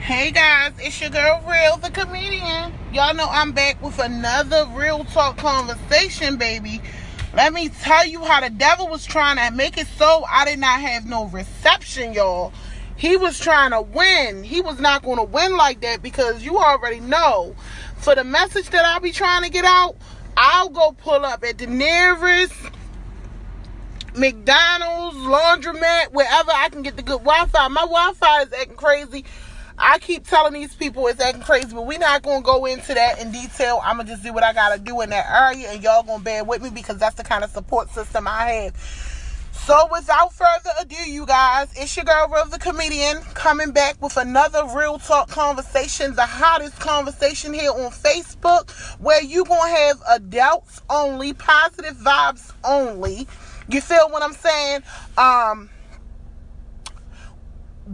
Hey guys, it's your girl Real the Comedian. Y'all know I'm back with another real talk conversation, baby. Let me tell you how the devil was trying to make it so I did not have no reception, y'all. He was trying to win. He was not going to win like that because you already know. For the message that I'll be trying to get out, I'll go pull up at the nearest McDonald's, laundromat, wherever I can get the good Wi-Fi. My Wi-Fi is acting crazy. I keep telling these people it's acting crazy, but we're not going to go into that in detail. I'm going to just do what I got to do in that area, and y'all going to bear with me because that's the kind of support system I have. So without further ado, you guys, it's your girl, Real the Comedian, coming back with another real talk conversation, the hottest conversation here on Facebook, where you going to have adults only, positive vibes only. You feel what I'm saying?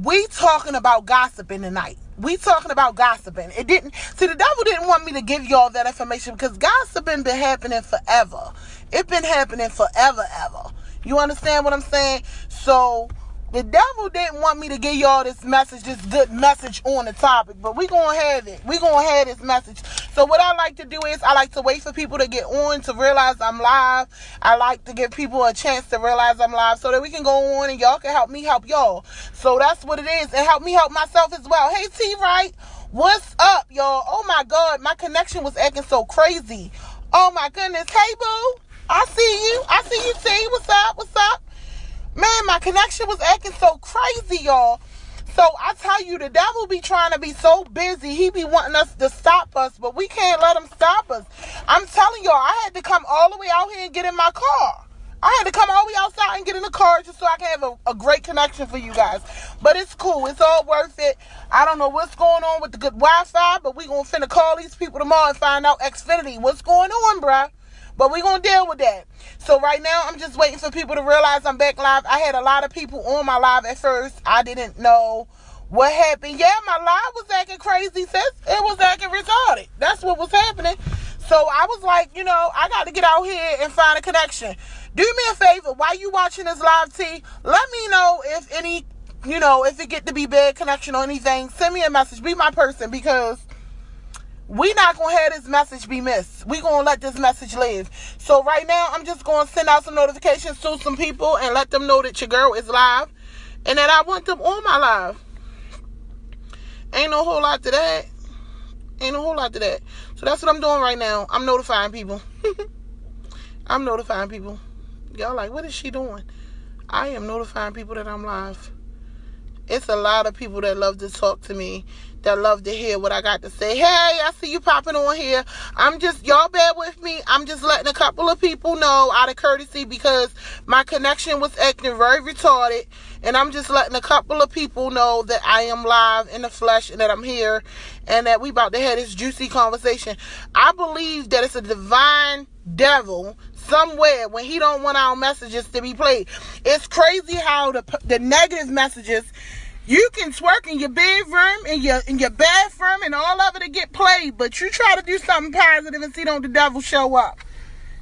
We talking about gossiping tonight. We talking about gossiping. The devil didn't want me to give y'all that information because gossiping been happening forever. It been happening forever, ever. You understand what I'm saying? So the devil didn't want me to give y'all this message, this good message on the topic, but we gonna have it. We gonna have this message. So what I like to do is I like to wait for people to get on to realize I'm live. I like to give people a chance to realize I'm live so that we can go on and y'all can help me help y'all. So that's what it is. And help me help myself as well. Hey T-Right, what's up, y'all? Oh my God, my connection was acting so crazy. Oh my goodness. Hey boo, I see you. I see you T. What's up? What's up? Man, my connection was acting so crazy, y'all. So I tell you, the devil be trying to be so busy. He be wanting us to stop us, but we can't let him stop us. I'm telling y'all, I had to come all the way out here and get in my car. I had to come all the way outside and get in the car just so I can have a great connection for you guys. But it's cool. It's all worth it. I don't know what's going on with the good Wi-Fi, but we gonna finna call these people tomorrow and find out Xfinity. What's going on, bruh? But we're going to deal with that. So right now, I'm just waiting for people to realize I'm back live. I had a lot of people on my live at first. I didn't know what happened. Yeah, my live was acting crazy, sis. It was acting retarded. That's what was happening. So I was like, I got to get out here and find a connection. Do me a favor. While you watching this live, T, let me know if any, if it get to be bad connection or anything. Send me a message. Be my person because we not going to have this message be missed. We going to let this message live. So right now, I'm just going to send out some notifications to some people and let them know that your girl is live and that I want them on my live. Ain't no whole lot to that. So that's what I'm doing right now. I'm notifying people. I'm notifying people. Y'all like, what is she doing? I am notifying people that I'm live. It's a lot of people that love to talk to me, that love to hear what I got to say. Hey, I see you popping on here. Y'all bear with me. I'm just letting a couple of people know out of courtesy because my connection was acting very retarded. And I'm just letting a couple of people know that I am live in the flesh and that I'm here and that we about to have this juicy conversation. I believe that it's a divine devil somewhere when he don't want our messages to be played. It's crazy how the negative messages, you can twerk in your bedroom, in your bathroom, and all of it to get played, but you try to do something positive and see don't the devil show up.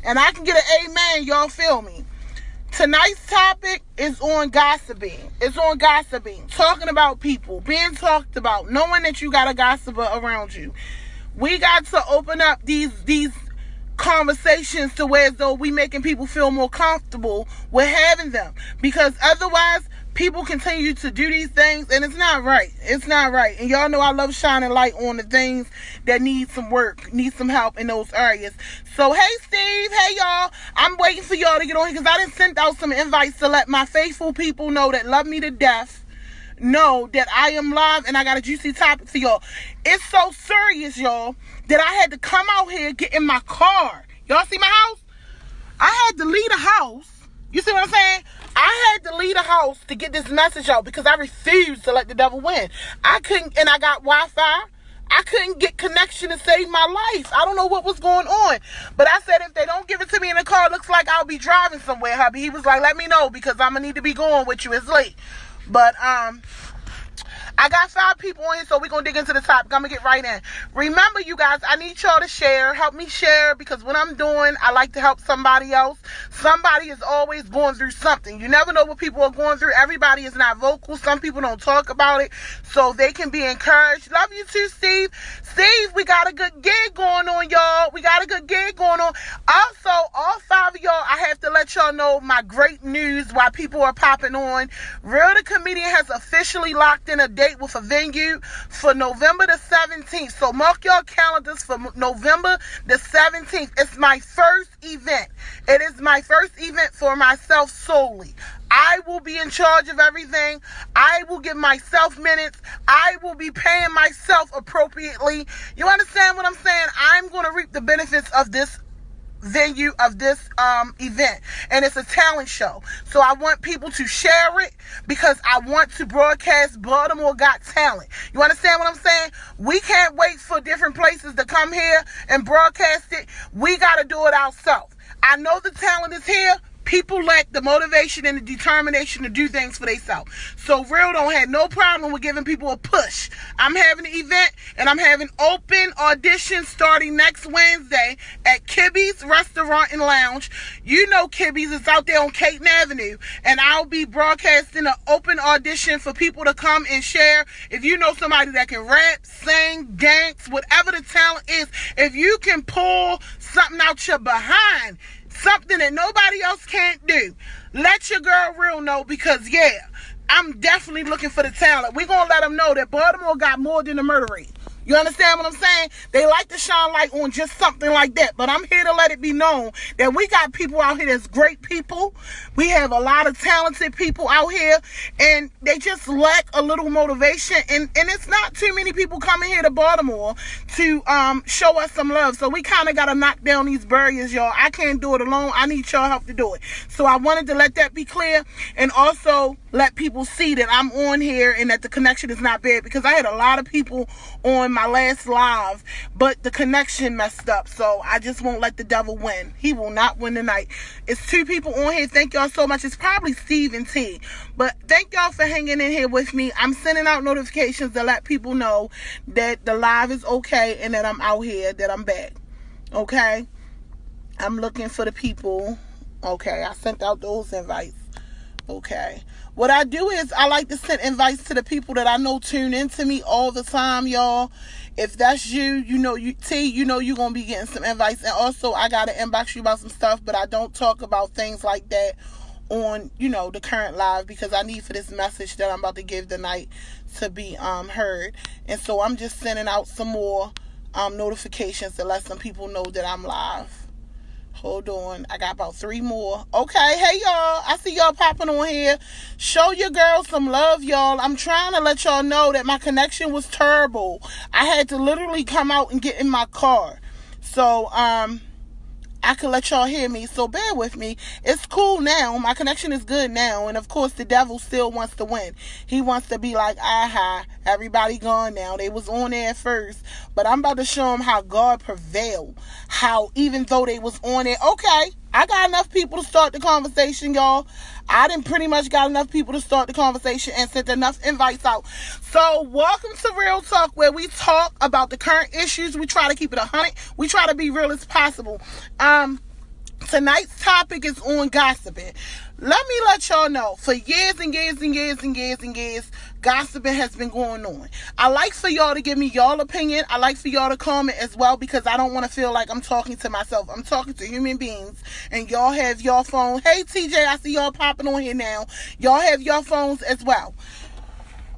And I can get an amen, y'all feel me. Tonight's topic is on gossiping. It's on gossiping, talking about people, being talked about, knowing that you got a gossiper around you. We got to open up these conversations to where as though we making people feel more comfortable with having them, because otherwise people continue to do these things and it's not right. And y'all know I love shining light on the things that need some work, need some help in those areas. So hey Steve, hey y'all, I'm waiting for y'all to get on here because I done sent out some invites to let my faithful people know that love me to death know that I am live and I got a juicy topic for y'all. It's so serious, y'all, that I had to come out here, get in my car. Y'all see my house? I had to leave the house. You see what I'm saying? I had to leave the house to get this message out because I refused to let the devil win. I couldn't, and I got Wi-Fi. I couldn't get connection to save my life. I don't know what was going on. But I said, if they don't give it to me in the car, it looks like I'll be driving somewhere, hubby. He was like, let me know because I'm going to need to be going with you. It's late. But I got 5 people on here, so we're going to dig into the topic. I'm going to get right in. Remember, you guys, I need y'all to share. Help me share, because what I'm doing, I like to help somebody else. Somebody is always going through something. You never know what people are going through. Everybody is not vocal. Some people don't talk about it, so they can be encouraged. Love you too, Steve. Steve, we got a good gig going on, y'all. We got a good gig going on. Also, all 5 of y'all, I have to let y'all know my great news while people are popping on. Real the Comedian has officially locked in a date with a venue for November the 17th. So mark your calendars for November the 17th. It's my first event. It is my first event for myself solely. I will be in charge of everything. I will give myself minutes. I will be paying myself appropriately. You understand what I'm saying? I'm going to reap the benefits of this venue, of this event, and it's a talent show. So I want people to share it, because I want to broadcast Baltimore Got Talent. You understand what I'm saying? We can't wait for different places to come here and broadcast it. We got to do it ourselves. I know the talent is here. People lack the motivation and the determination to do things for themselves. So Real don't have no problem with giving people a push. I'm having an event, and I'm having open auditions starting next Wednesday at Kibby's Restaurant and Lounge. You know Kibby's is out there on Caton Avenue, and I'll be broadcasting an open audition for people to come and share. If you know somebody that can rap, sing, dance, whatever the talent is, if you can pull something out your behind, something that nobody else can't do, let your girl Real know, because I'm definitely looking for the talent. We're going to let them know that Baltimore got more than a murder rate. You understand what I'm saying? They like to shine light on just something like that. But I'm here to let it be known that we got people out here that's great people. We have a lot of talented people out here, and they just lack a little motivation. And it's not too many people coming here to Baltimore to show us some love. So we kind of got to knock down these barriers, y'all. I can't do it alone. I need y'all help to do it. So I wanted to let that be clear, and also let people see that I'm on here and that the connection is not bad, because I had a lot of people on my last live, but the connection messed up. So I just won't let the devil win. He will not win tonight. It's 2 people on here. Thank y'all so much. It's probably Steve and T, but thank y'all for hanging in here with me. I'm sending out notifications to let people know that the live is okay and that I'm out here, that I'm back. Okay, I'm looking for the people. Okay, I sent out those invites. Okay, what I do is I like to send invites to the people that I know tune into me all the time, y'all. If that's you, you know you're going to be getting some invites. And also, I got to inbox you about some stuff, but I don't talk about things like that on, the current live, because I need for this message that I'm about to give tonight to be heard. And so I'm just sending out some more notifications to let some people know that I'm live. Hold on. I got about 3 more. Okay. Hey, y'all. I see y'all popping on here. Show your girl some love, y'all. I'm trying to let y'all know that my connection was terrible. I had to literally come out and get in my car. So, I can let y'all hear me, so bear with me. It's cool now. My connection is good now. And, of course, the devil still wants to win. He wants to be like, aha, everybody gone now. They was on there at first. But I'm about to show them how God prevailed. How even though they was on there, okay, I got enough people to start the conversation, y'all. I done pretty much got enough people to start the conversation and sent enough invites out. So, welcome to Real Talk, where we talk about the current issues. We try to keep it 100. We try to be real as possible. Tonight's topic is on gossiping. Let me let y'all know, for years and years and years and years and years, gossiping has been going on. I like for y'all to give me y'all opinion. I like for y'all to comment as well, because I don't want to feel like I'm talking to myself. I'm talking to human beings, and y'all have your phone. Hey, TJ, I see y'all popping on here now. Y'all have your phones as well.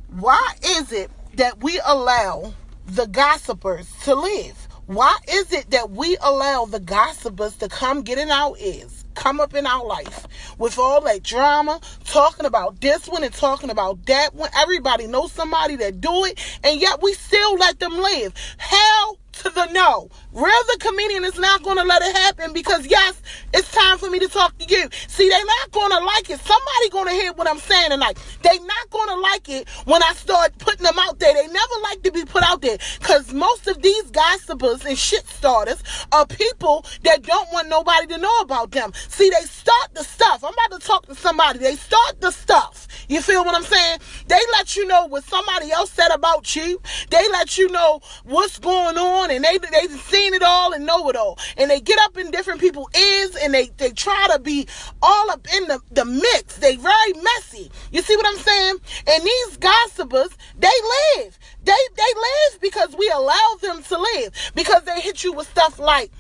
Why is it that we allow the gossipers to live? Why is it that we allow the gossipers to come get in our ears, come up in our life with all that drama, talking about this one and talking about that one? Everybody knows somebody that do it, and yet we still let them live. Hell to the no. Real the Comedian is not going to let it happen because, yes, it's time for me to talk to you. See, they're not going to like it. Somebody going to hear what I'm saying tonight. They not going to like it when I start putting them out there. They never like to be put out there because most of these gossipers and shit starters are people that don't want nobody to know about them. See, they start the stuff. I'm about to talk to somebody. They start the stuff. You feel what I'm saying? They let you know what somebody else said about you. They let you know what's going on, and they've seen it all and know it all. And they get up in different people's ears, and they try to be all up in the mix. They very messy. You see what I'm saying? And these gossipers, they live. They live because we allow them to live. Because they hit you with stuff like,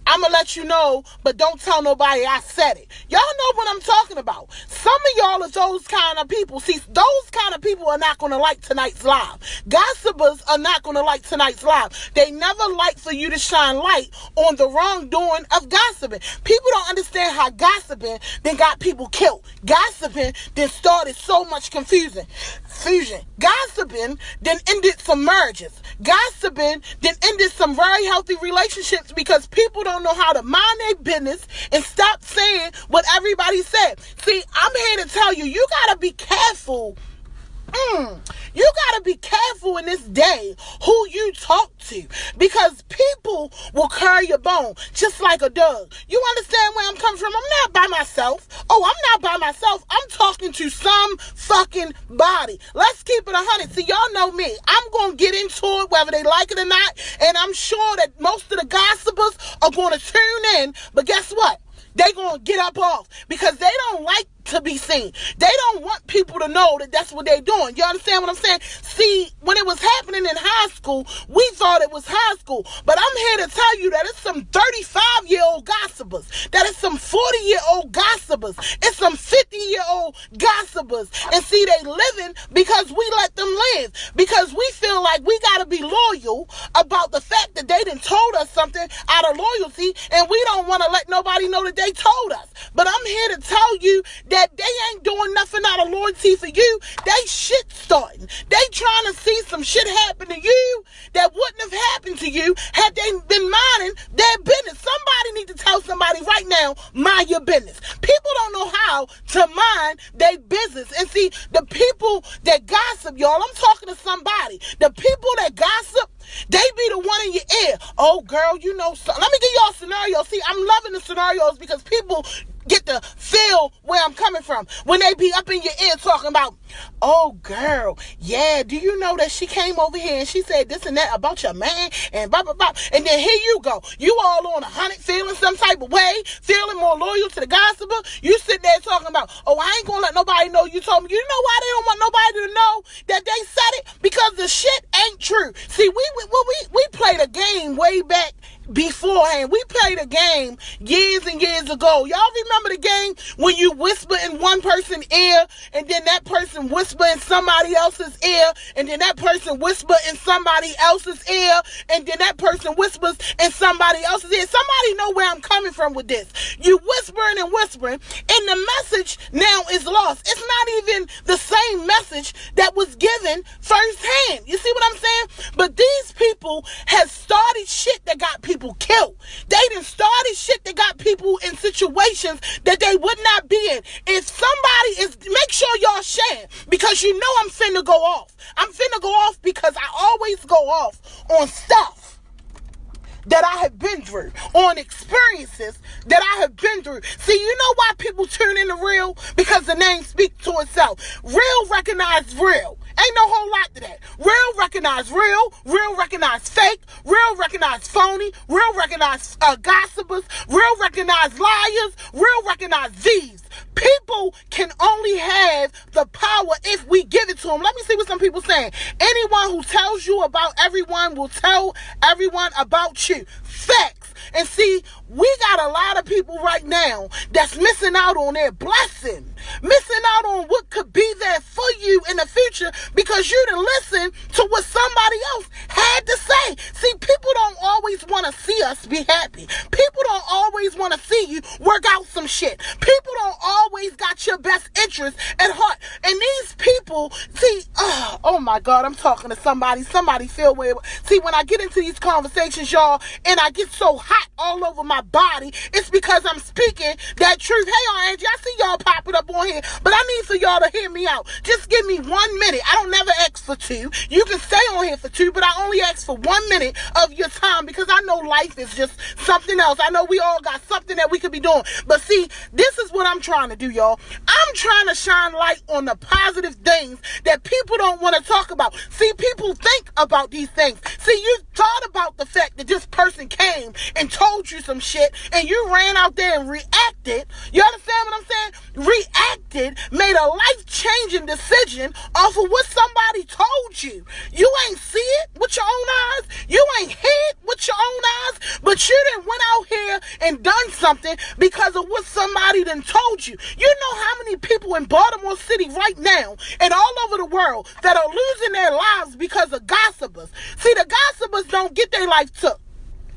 I'm going to let you know, but don't tell nobody I said it. Y'all know what I'm talking about. Some of y'all are those kind of people. See, those kind of people are not going to like tonight's live. Gossipers are not going to like tonight's live. They never like for you to shine light on the wrongdoing of gossiping. People don't understand how gossiping then got people killed. Gossiping then started so much fusion. Gossiping then ended some marriages. Gossiping then ended some very healthy relationships because people don't know how to mind their business and stop saying what everybody said. See, I'm here to tell you, you gotta be careful. You gotta be careful in this day who you talk to because people will carry your bone just like a dog. You understand where I'm coming from? I'm not by myself. Oh, I'm not by myself. I'm talking to some fucking body. Let's keep it 100. See, y'all know me. I'm gonna get into it whether they like it or not, and I'm sure that most of the gossipers are gonna tune in, but guess what? They gonna get up off because they don't like to be seen. They don't want people to know that that's what they're doing. You understand what I'm saying? See, when it was happening in high school, we thought it was high school. But I'm here to tell you that it's some 35-year-old gossipers. That it's some 40-year-old gossipers. It's some 50-year-old gossipers. And see, they living because we let them live. Because we feel like we got to be loyal about the fact that they done told us something out of loyalty, and we don't want to let nobody know that they told us. But I'm here to tell you that they ain't doing nothing out of loyalty for you. They shit starting. They trying to see some shit happen to you that wouldn't have happened to you had they been minding their business. Somebody need to tell somebody right now, mind your business. People don't know how to mind their business. And see, the people that gossip, y'all, I'm talking to somebody. The people that gossip, they be the one in your ear. Oh, girl, you know something. Let me give y'all a scenario. See, I'm loving the scenarios because people get to feel where I'm coming from. When they be up in your ear talking about, oh, girl, yeah, do you know that she came over here and she said this and that about your man and blah, blah, blah. And then here you go. You all on 100 feeling some type of way, feeling more loyal to the gossiper. You sit there talking about, oh, I ain't going to let nobody know you told me. You know why they don't want nobody to know that they said it? Because the shit ain't true. See, we played a game way back beforehand. We played a game years and years ago. Y'all remember the game when you whisper in one person's ear and then that person whisper in somebody else's ear and then that person whisper in somebody else's ear and then that person whispers in somebody else's ear. Somebody know where I'm coming from with this. You whispering and whispering and the message now is lost. It's not even the same message that was given firsthand. You see what I'm saying? But these people have started shit that got people killed. They done started shit that got people in situations that they would not be in. If somebody is, make sure y'all share because you know I'm finna go off. I'm finna go off because I always go off on stuff that I have been through, on experiences that I have been through. See, you know why people tune into Real? Because the name speaks to itself. Real recognize real. Ain't no whole lot to that. Real recognize real. Real recognize fake. Real recognize phony. Real recognize gossipers. Real recognize liars. Real recognize thieves. People can only have the power if we give it to them. Let me see what some people saying. Anyone who tells you about everyone will tell everyone about you. Facts. And see, we got a lot of people right now that's missing out on their blessing. Missing out on what could be there for you in the future because you didn't listen to what somebody else had to say. See, people don't always want to see us be happy. People don't always want to see you work out some shit. People don't always got your best interest at heart. And these people, see, oh my God, I'm talking to somebody feel way. See, when I get into these conversations, y'all, and I get so hot all over my body, it's because I'm speaking that truth. Hey, Angie, I see y'all popping up on here, but I need for y'all to hear me out. Just give me 1 minute. I don't never ask for 2. You can stay on here for 2, but I only ask for 1 minute of your time because I know life is just something else. I know we all got something that we could be doing. But see, this is what I'm trying to do, y'all. I'm trying to shine light on the positive things that people don't want to talk about. See, people think about these things. See, you thought about the fact that this person came and told you some shit and you ran out there and reacted. You understand what I'm saying? Reacted, made a life-changing decision off of what somebody told you. You ain't see it with your own eyes. You ain't hear it with your own eyes. But you done went out here and done something because of what somebody done told you. You know how many people in Baltimore City right now and all over the world that are losing their lives because of gossipers. See, the gossipers don't get their life took.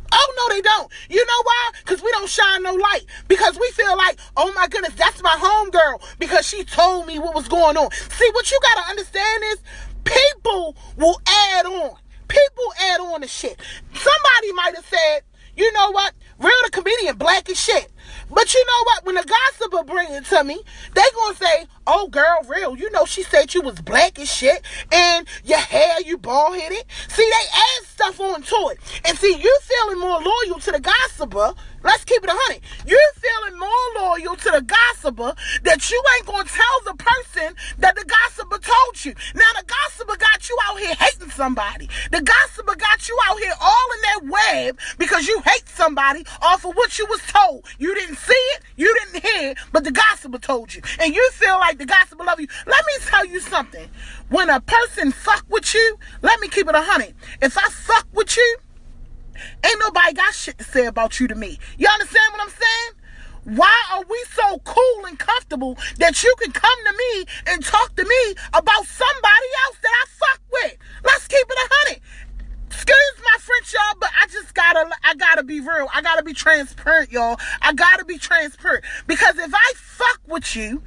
Oh, no, they don't. You know why? Because we don't shine no light. Because we feel like, oh, my goodness, that's my homegirl because she told me what was going on. See, what you got to understand is people will add on. People add on to shit. Somebody might have said, you know what? Realthecomediand black as shit. But you know what? When the gossiper bring it to me, they gonna say, oh, girl, Real, you know, she said you was black as shit and your hair, you bald-headed. See, they add stuff onto it. And see, you feeling more loyal to the gossiper. Let's keep it 100. You feeling more loyal to the gossiper that you ain't gonna tell the person that the gossiper told you. Now, the gossiper got you out here hating somebody. The gossiper got you out here all in that web because you hate somebody off of what you was told. You didn't see it, you didn't hear it, but the gossiper told you. And you feel like the gossiper love you. Let me tell you something. When a person fuck with you, let me keep it 100. If I fuck with you, ain't nobody got shit to say about you to me. You understand what I'm saying? Why are we so cool and comfortable that you can come to me and talk to me about somebody else that I fuck with? Let's keep it 100. Excuse my French, y'all, but I gotta be real. I gotta be transparent, y'all. I gotta be transparent. Because if I fuck with you,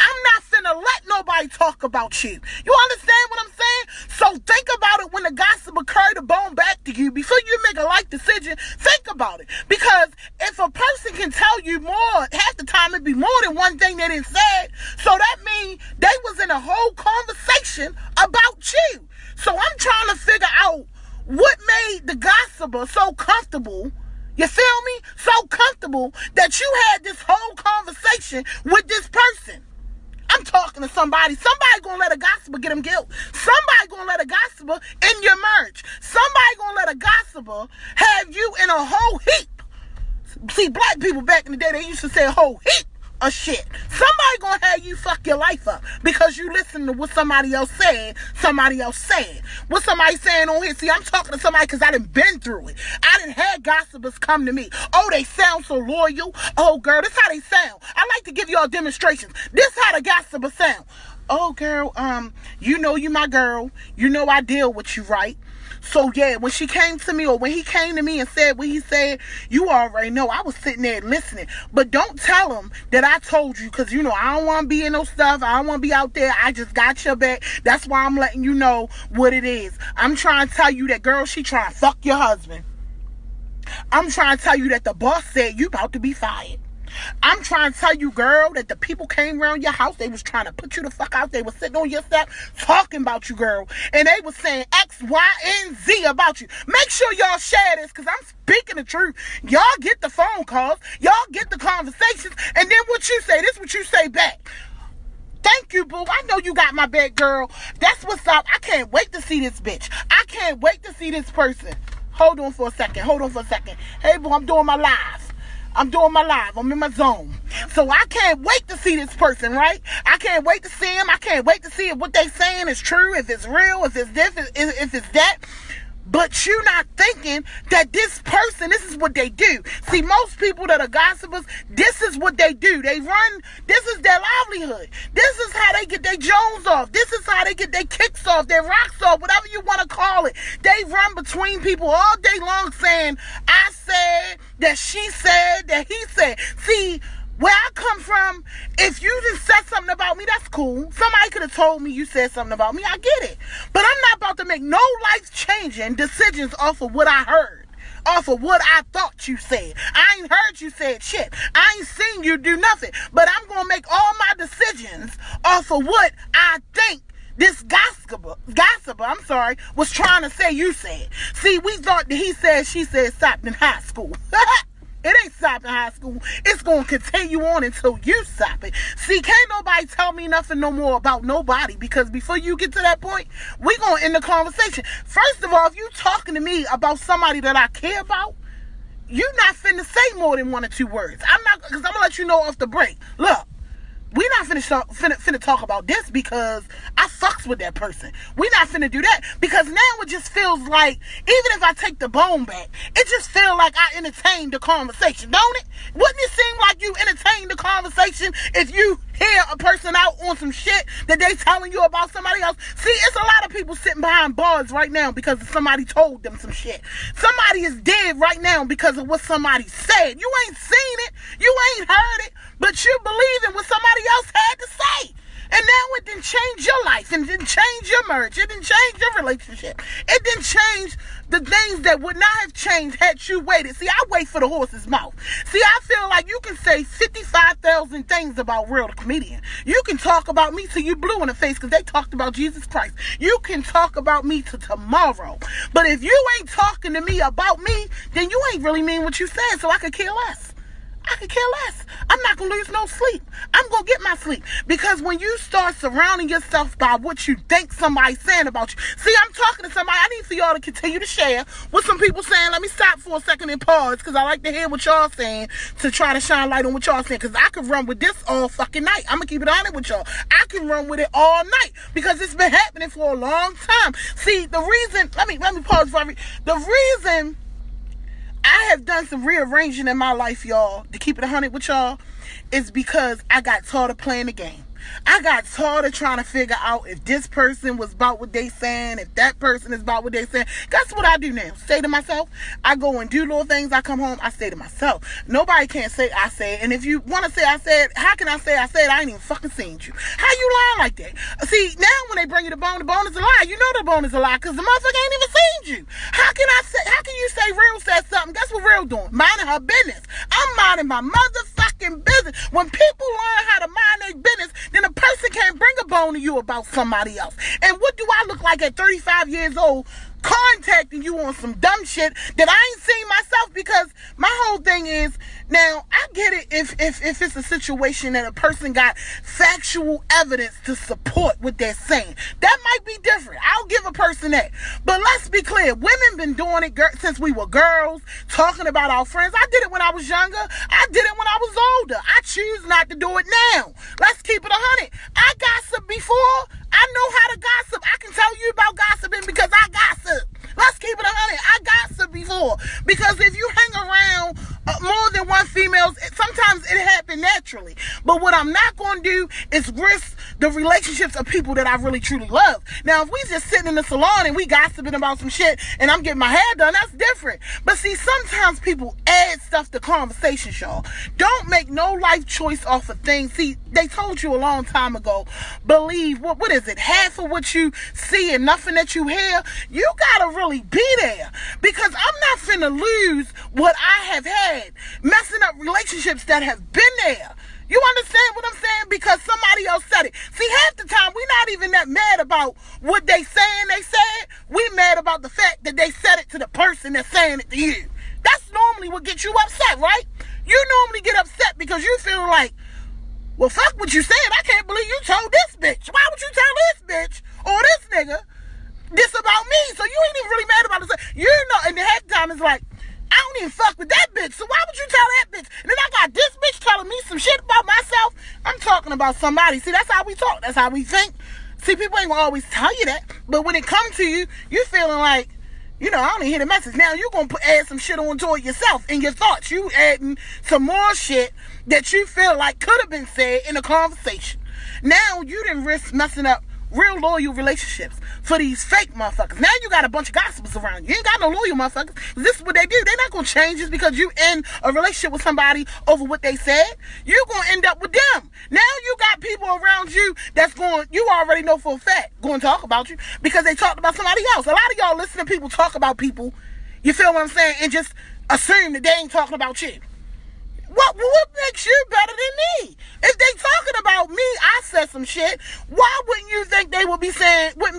I'm not finna let nobody talk about you. You understand what I'm saying? So think about it when the gossip carry the bone back to you. Before you make a life decision, think about it. Because if a person can tell you more, half the time it'd be more than one thing that it said. So that means they was in a whole conversation about you. So I'm trying to figure out what made the gossiper so comfortable. You feel me? So comfortable that you had this whole conversation with this person. I'm talking to somebody. Somebody gonna let a gossiper get them guilt. Somebody gonna let a gossiper in your marriage. Somebody gonna let a gossiper have you in a whole heap. See, black people back in the day, they used to say a whole heap of shit. Somebody gonna have you fuck your life up because you listen to what somebody else said. What somebody saying on here. See, I'm talking to somebody because I done been through it. I done had gossipers come to me. Oh, they sound so loyal. Oh, girl, this how they sound. I like to give y'all demonstrations. This how the gossiper sound. Oh, girl, you know you my girl. You know I deal with you, right? So, yeah, when she came to me or when he came to me and said what he said, you already know. I was sitting there listening. But don't tell him that I told you because, you know, I don't want to be in no stuff. I don't want to be out there. I just got your back. That's why I'm letting you know what it is. I'm trying to tell you that, girl, she trying to fuck your husband. I'm trying to tell you that the boss said you about to be fired. I'm trying to tell you, girl, that the people came around your house. They was trying to put you the fuck out. They was sitting on your step talking about you, girl. And they was saying X, Y, and Z about you. Make sure y'all share this because I'm speaking the truth. Y'all get the phone calls. Y'all get the conversations. And then what you say, this what you say back. Thank you, boo. I know you got my back, girl. That's what's up. I can't wait to see this bitch. I can't wait to see this person. Hold on for a second. Hey, boo, I'm doing my live. I'm in my zone. So I can't wait to see this person, right? I can't wait to see him. I can't wait to see if what they saying is true, if it's real, if it's this, if it's that. But you're not thinking that this person, this is what they do. See, most people that are gossipers, this is what they do. They run, this is their livelihood. This is how they get their Jones off. This is how they get their kicks off, their rocks off, whatever you want to call it. They run between people all day long saying, I said, that she said, that he said. See, where I come from, if you just said something about me, that's cool. Somebody could have told me you said something about me. I get it. But I'm not about to make no life-changing decisions off of what I heard, off of what I thought you said. I ain't heard you said shit. I ain't seen you do nothing. But I'm going to make all my decisions off of what I think this gossiper, was trying to say you said. See, we thought that he said, she said stopped in high school. It ain't stopping high school. It's going to continue on until you stop it. See, can't nobody tell me nothing no more about nobody, because before you get to that point, we going to end the conversation. First of all, if you talking to me about somebody that I care about, you're not finna say more than 1 or 2 words. Because I'm going to let you know off the break. Look, we not finna talk about this because I fucks with that person. We not finna do that because now it just feels like, even if I take the bone back, it just feels like I entertained the conversation, don't it? Wouldn't it seem like you entertained the conversation if you hear a person out on some shit that they telling you about somebody else? See, it's a lot of people sitting behind bars right now because somebody told them some shit. Somebody is dead right now because of what somebody said. You ain't seen it. You ain't heard it. But you believe in what somebody else had to say. And now it didn't change your life. And it didn't change your marriage. It didn't change your relationship. It didn't change the things that would not have changed had you waited. See, I wait for the horse's mouth. See, I feel like you can say 55,000 things about Realthecomediand. You can talk about me till you blue in the face because they talked about Jesus Christ. You can talk about me till tomorrow. But if you ain't talking to me about me, then you ain't really mean what you said, so I could care less. I could care less. I'm not going to lose no sleep. I'm going to get my sleep. Because when you start surrounding yourself by what you think somebody's saying about you. See, I'm talking to somebody. I need for y'all to continue to share what some people saying. Let me stop for a second and pause because I like to hear what y'all saying to try to shine light on what y'all saying. Because I could run with this all fucking night. I'm going to keep it honest with y'all. I can run with it all night because it's been happening for a long time. See, the reason, let me pause for the reason I have done some rearranging in my life, y'all, to keep it 100 with y'all, is because I got tired of playing the game. I got tired of trying to figure out if this person was about what they saying, if that person is about what they saying. That's what I do now. Say to myself. I go and do little things. I come home. I say to myself. Nobody can say I said. And if you want to say I said, how can I say I said? I ain't even fucking seen you. How you lying like that? See, now when they bring you the bone is a lie. You know the bone is a lie because the motherfucker ain't even seen you. How can you say Real said something? That's what Real doing. Minding her business. I'm minding my motherfucking business. When people learn how to mind their business, then a person can't bring a bone to you about somebody else. And what do I look like at 35 years old contacting you on some dumb shit that I ain't seen myself? Because my whole thing is, now I get it if it's a situation that a person got factual evidence to support what they're saying. That might be different. I'll give a person that. But let's be clear. Women been doing it since we were girls, talking about our friends. I did it when I was younger. I did it when I was older. I choose not to do it now. Let's keep it 100. I gossiped before. I know how to gossip. I can tell you about gossiping because I gossip. Let's keep it 100. I gossip before. Because if you hang around more than one female, sometimes it happens naturally. But what I'm not going to do is risk the relationships of people that I really truly love. Now, if we just sitting in the salon and we gossiping about some shit and I'm getting my hair done, that's different. But see, sometimes people add stuff to conversations, y'all. Don't make no life choice off of things. See, they told you a long time ago, believe, what is it, half of what you see and nothing that you hear. You gotta really be there, because I'm not finna lose what I have had, messing up relationships that have been there. You understand what I'm saying? Because somebody else said it. See, half the time we're not even that mad about what they saying they said. We mad about the fact that they said it to the person that's saying it to you. That's normally what gets you upset, right? You normally get upset because you feel like, well, fuck what you said. I can't believe you told this bitch. Why would you tell this bitch or this nigga this about me? So you ain't even really mad about it. You know, and the half the time it's like, I don't even fuck with that bitch, so why would you tell that bitch? And then I got this bitch telling me some shit about myself. I'm talking about somebody. See, that's how we talk. That's how we think. See, people ain't gonna always tell you that. But when it comes to you, you feeling like, You know, I don't even hear the message. Now you're going to add some shit onto it yourself in your thoughts. You adding some more shit that you feel like could have been said in a conversation. Now you didn't risk messing up real loyal relationships for these fake motherfuckers. Now you got a bunch of gossipers around you. You ain't got no loyal motherfuckers. This is what they do. They're not going to change just because you in a relationship with somebody over what they said. You're going to end up with them. Now you got people around you that's going, you already know for a fact, going to talk about you because they talked about somebody else. A lot of y'all listen to people talk about people, you feel what I'm saying, and just assume that they ain't talking about you. What makes you better than me? If they talking about me, I said some shit. Why wouldn't you think they wouldn't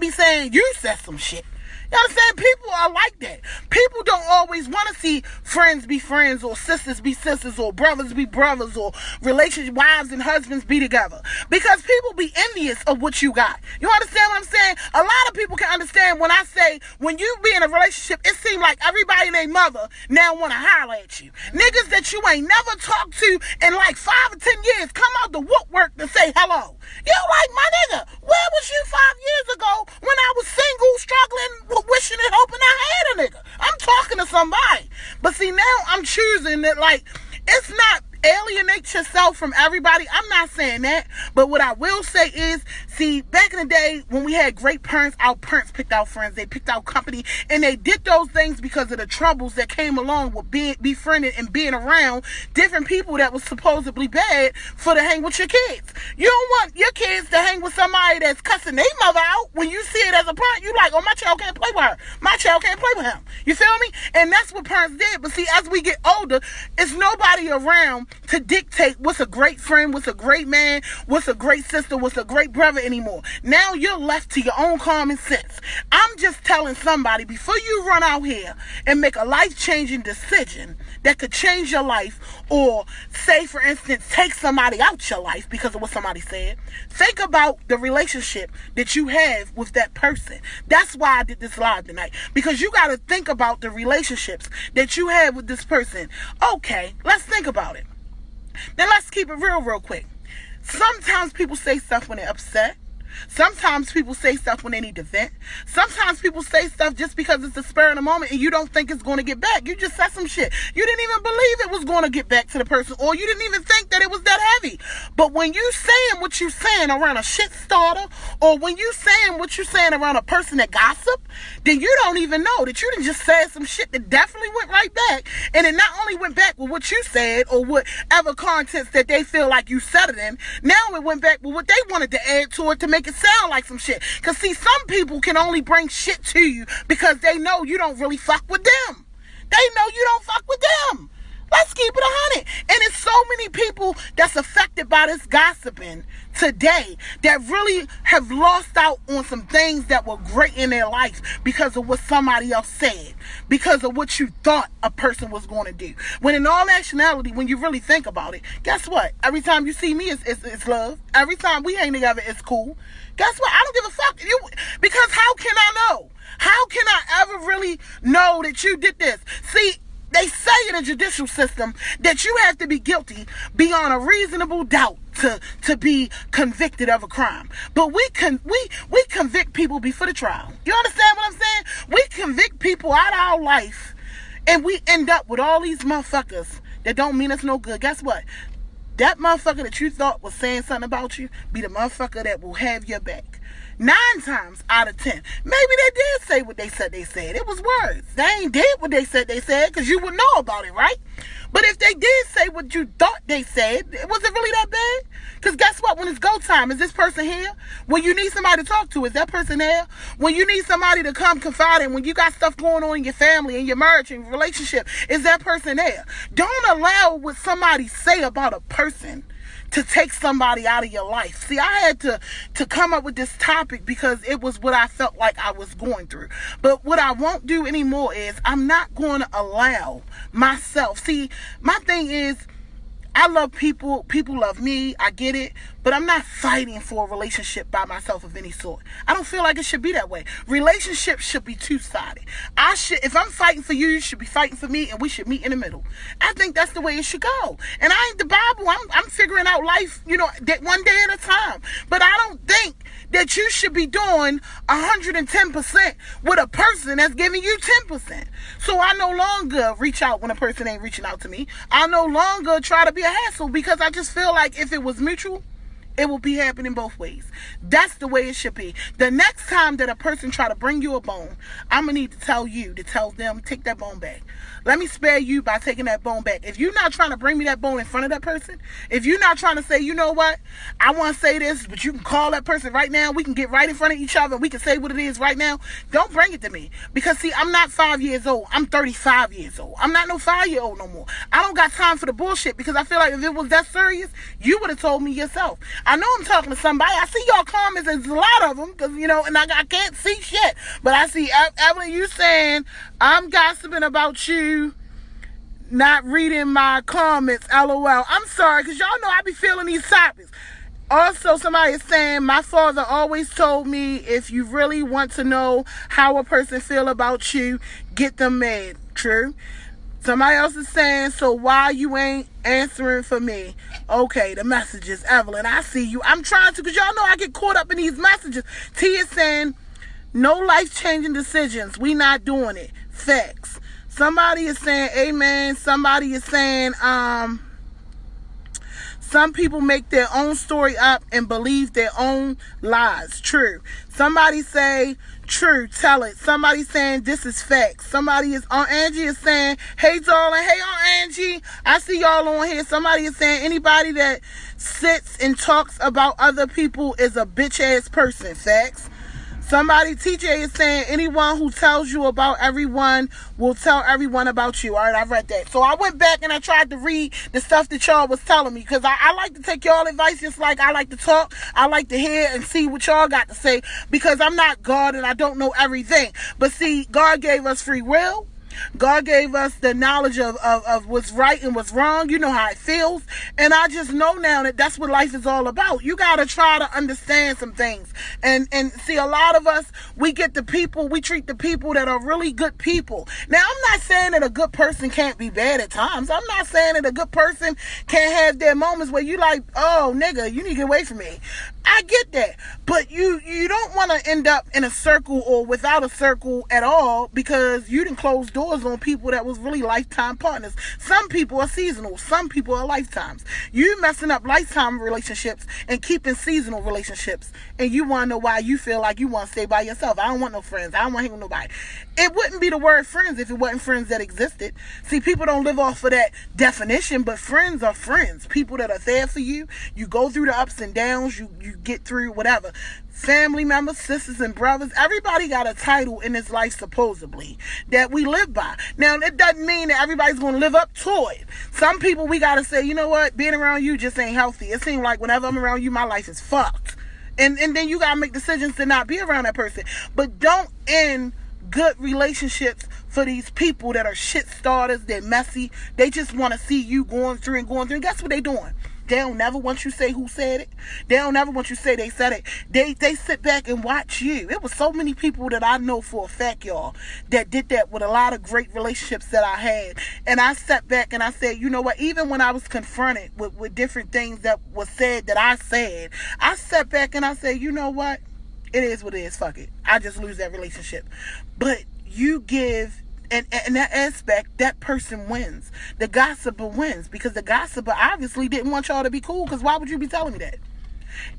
be saying you said some shit? You understand? People are like that. People don't always want to see friends be friends or sisters be sisters or brothers be brothers or relationship wives and husbands be together because people be envious of what you got. You understand what I'm saying? A lot of people can understand when I say when you be in a relationship, it seems like everybody and their mother now want to holler at you. Niggas that you ain't never talked to in like 5 or 10 years come out the woodwork to say hello. You like, my nigga, where was you 5 years ago when I was single, struggling, wishing and hoping I had a nigga? I'm talking to somebody. But see, now I'm choosing that, like, it's not alienate yourself from everybody. I'm not saying that. But what I will say is, see, back in the day when we had great parents, our parents picked out friends. They picked out company. And they did those things because of the troubles that came along with being befriended and being around different people that was supposedly bad for to hang with your kids. You don't want your kids to hang with somebody that's cussing their mother out. When you see it as a parent, you like, oh, my child can't play with her. My child can't play with him. You feel me? And that's what parents did. But see, as we get older, it's nobody around to dictate what's a great friend, what's a great man, what's a great sister, what's a great brother anymore. Now you're left to your own common sense. I'm just telling somebody, before you run out here and make a life-changing decision that could change your life, or say, for instance, take somebody out your life because of what somebody said, think about the relationship that you have with that person. That's why I did this live tonight, because you got to think about the relationships that you have with this person. Okay, let's think about it. Now let's keep it real quick. Sometimes people say stuff when they're upset. Sometimes people say stuff when they need to vent. Sometimes people say stuff just because it's the spur of the moment and you don't think it's going to get back. You just said some shit. You didn't even believe it was going to get back to the person, or you didn't even think that it was that heavy. But when you saying what you saying around a shit starter, or when you saying what you saying around a person that gossip, then you don't even know that you done just said some shit that definitely went right back. And it not only went back with what you said or whatever contents that they feel like you said it in, now it went back with what they wanted to add to it to make it sound like some shit. Because see, some people can only bring shit to you because they know you don't really fuck with them. They know you don't fuck with them. Let's keep it 100. And it's so many people that's affected by this gossiping today that really have lost out on some things that were great in their life because of what somebody else said, because of what you thought a person was going to do. When in all actuality, when you really think about it, guess what? Every time you see me, it's love. Every time we hang together, it's cool. Guess what? I don't give a fuck. Because how can I know? How can I ever really know that you did this? See, they say in the judicial system that you have to be guilty beyond a reasonable doubt to be convicted of a crime. But we convict people before the trial. You understand what I'm saying? We convict people out of our life, and we end up with all these motherfuckers that don't mean us no good. Guess what? That motherfucker that you thought was saying something about you be the motherfucker that will have your back. 9 times out of 10. Maybe they did say what they said they said. It was words. They ain't did what they said because you would know about it, right? But if they did say what you thought they said, was it really that bad? Because guess what? When it's go time, is this person here? When you need somebody to talk to, is that person there? When you need somebody to come confide in, when you got stuff going on in your family, in your marriage, in your relationship, is that person there? Don't allow what somebody say about a person to take somebody out of your life. See, I had to come up with this topic because it was what I felt like I was going through. But what I won't do anymore is I'm not going to allow myself. See, my thing is, I love people. People love me. I get it. but I'm not fighting for a relationship by myself of any sort. I don't feel like it should be that way. Relationships should be two-sided. If I'm fighting for you, you should be fighting for me, and we should meet in the middle. I think that's the way it should go. And I ain't the Bible. I'm figuring out life, that one day at a time. But I don't think that you should be doing 110% with a person that's giving you 10%. So I no longer reach out when a person ain't reaching out to me. I no longer try to be a hassle, because I just feel like if it was mutual, it will be happening both ways. That's the way it should be. The next time that a person try to bring you a bone, I'm going to need to tell them, take that bone back. Let me spare you by taking that bone back. If you're not trying to bring me that bone in front of that person, if you're not trying to say, you know what, I want to say this, but you can call that person right now, we can get right in front of each other, and we can say what it is right now, don't bring it to me. Because, see, I'm not 5 years old. I'm 35 years old. I'm not no 5-year-old no more. I don't got time for the bullshit, because I feel like if it was that serious, you would have told me yourself. I know I'm talking to somebody. I see y'all comments. There's a lot of them, because, and I can't see shit. But I see, Evelyn, you saying, I'm gossiping about you not reading my comments, LOL. I'm sorry, because y'all know I be feeling these topics. Also, somebody is saying, my father always told me, if you really want to know how a person feel about you, get them mad. True. Somebody else is saying, so why you ain't answering for me? Okay, the messages, Evelyn, I see you. I'm trying to, because y'all know I get caught up in these messages. T is saying, no life-changing decisions. We not doing it. Facts. Somebody is saying, amen. Somebody is saying, some people make their own story up and believe their own lies. True. Somebody say, true, tell it. Somebody saying, this is facts. Somebody is, Aunt Angie is saying, hey, darling. Hey, Aunt Angie. I see y'all on here. Somebody is saying, anybody that sits and talks about other people is a bitch-ass person. Facts. Somebody, TJ is saying, anyone who tells you about everyone will tell everyone about you. All right, I read that. So I went back and I tried to read the stuff that y'all was telling me, because I like to take y'all advice, just like I like to talk. I like to hear and see what y'all got to say, because I'm not God and I don't know everything. But see, God gave us free will. God gave us the knowledge of what's right and what's wrong. You know how it feels. And I just know now that that's what life is all about. You got to try to understand some things. And see, a lot of us, we treat the people that are really good people. Now, I'm not saying that a good person can't be bad at times. I'm not saying that a good person can't have their moments where you like, oh, nigga, you need to get away from me. I get that. But you don't want to end up in a circle or without a circle at all, because you didn't close doors on people that was really lifetime partners. Some people are seasonal. Some people are lifetimes. You messing up lifetime relationships and keeping seasonal relationships, and you want to know why you feel like you want to stay by yourself. I don't want no friends. I don't want to hang with nobody. It wouldn't be the word friends if it wasn't friends that existed. See, people don't live off of that definition, but friends are friends. People that are there for you. You go through the ups and downs. You get through whatever. Family members, sisters and brothers, everybody got a title in this life, supposedly, that we live by. Now, it doesn't mean that everybody's going to live up to it. Some people, we got to say, you know what, being around you just ain't healthy. It seems like whenever I'm around you, my life is fucked. And then you got to make decisions to not be around that person. But don't end good relationships for these people that are shit starters. They're messy. They just want to see you going through. And guess what they doing? They don't never want you to say who said it. They don't never want you to say they said it. They sit back and watch you. It was so many people that I know for a fact, y'all, that did that with a lot of great relationships that I had. And I sat back and I said, you know what, even when I was confronted with different things that was said that I said, I sat back and I said, you know what, it is what it is, fuck it. I just lose that relationship. But you give... And in that aspect, that person wins. The gossiper wins, because the gossiper obviously didn't want y'all to be cool, because why would you be telling me that?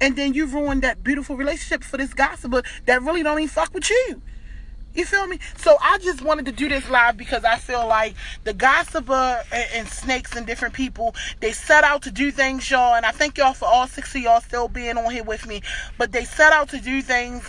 And then you ruined that beautiful relationship for this gossiper that really don't even fuck with you. You feel me? So I just wanted to do this live because I feel like the gossiper and snakes and different people, they set out to do things, y'all. And I thank y'all for all 6 of y'all still being on here with me. But they set out to do things,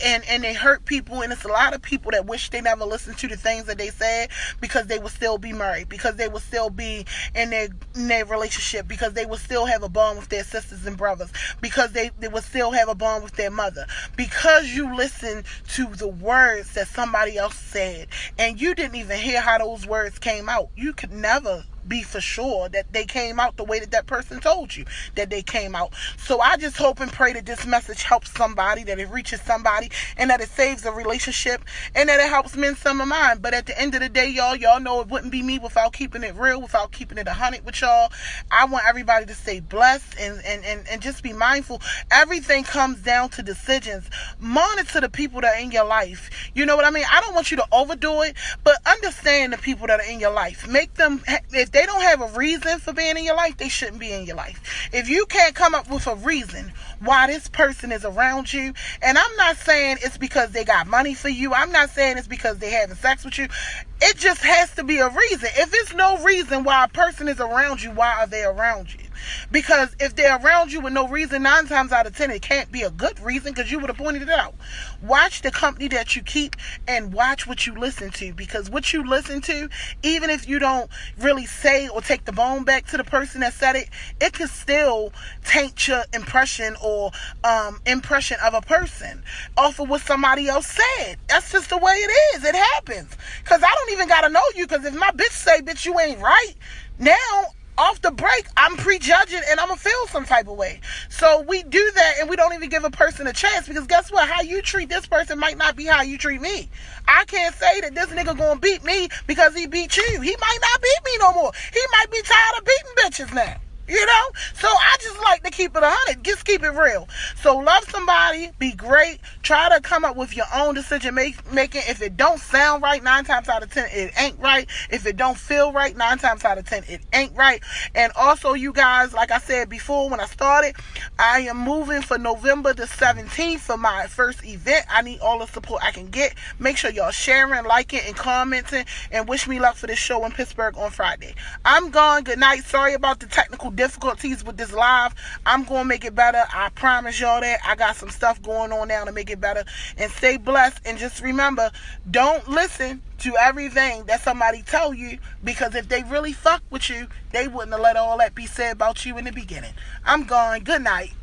and they hurt people, and it's a lot of people that wish they never listened to the things that they said, because they would still be married, because they would still be in their relationship, because they would still have a bond with their sisters and brothers, because they would still have a bond with their mother, because you listened to the words that somebody else said, and you didn't even hear how those words came out. You could never be for sure that they came out the way that person told you that they came out. So I just hope and pray that this message helps somebody, that it reaches somebody, and that it saves a relationship, and that it helps mend some of mine. But at the end of the day, y'all know it wouldn't be me without keeping it real, without keeping it 100 with y'all. I want everybody to stay blessed and just be mindful. Everything comes down to decisions. Monitor the people that are in your life. You know what I mean? I don't want you to overdo it, but understand the people that are in your life. Make them, if they don't have a reason for being in your life, they shouldn't be in your life. If you can't come up with a reason why this person is around you, and I'm not saying it's because they got money for you, I'm not saying it's because they're having sex with you, it just has to be a reason. If it's no reason why a person is around you, why are they around you? Because if they're around you with no reason, 9 times out of 10, it can't be a good reason, because you would have pointed it out. Watch the company that you keep, and watch what you listen to, because what you listen to, even if you don't really say or take the bone back to the person that said it, it can still taint your impression or impression of a person off of what somebody else said. That's just the way it is. It happens. Because I don't even got to know you, because if my bitch say, bitch, you ain't right, now off the break, I'm prejudging and I'm going to feel some type of way. So we do that, and we don't even give a person a chance, because guess what? How you treat this person might not be how you treat me. I can't say that this nigga going to beat me because he beat you. He might not beat me no more. He might be tired of beating bitches now. You know? So I just like to keep it 100. Just keep it real. So love somebody. Be great. Try to come up with your own decision making. If it don't sound right, 9 times out of 10, it ain't right. If it don't feel right, 9 times out of 10, it ain't right. And also, you guys, like I said before when I started, I am moving for November the 17th for my first event. I need all the support I can get. Make sure y'all sharing, liking, and commenting. And wish me luck for this show in Pittsburgh on Friday. I'm gone. Good night. Sorry about the technical difficulties with this live. I'm going to make it better. I promise y'all that. I got some stuff going on now to make it better. And stay blessed. And just remember, don't listen to everything that somebody tell you, because if they really fuck with you, they wouldn't have let all that be said about you in the beginning. I'm gone. Good night.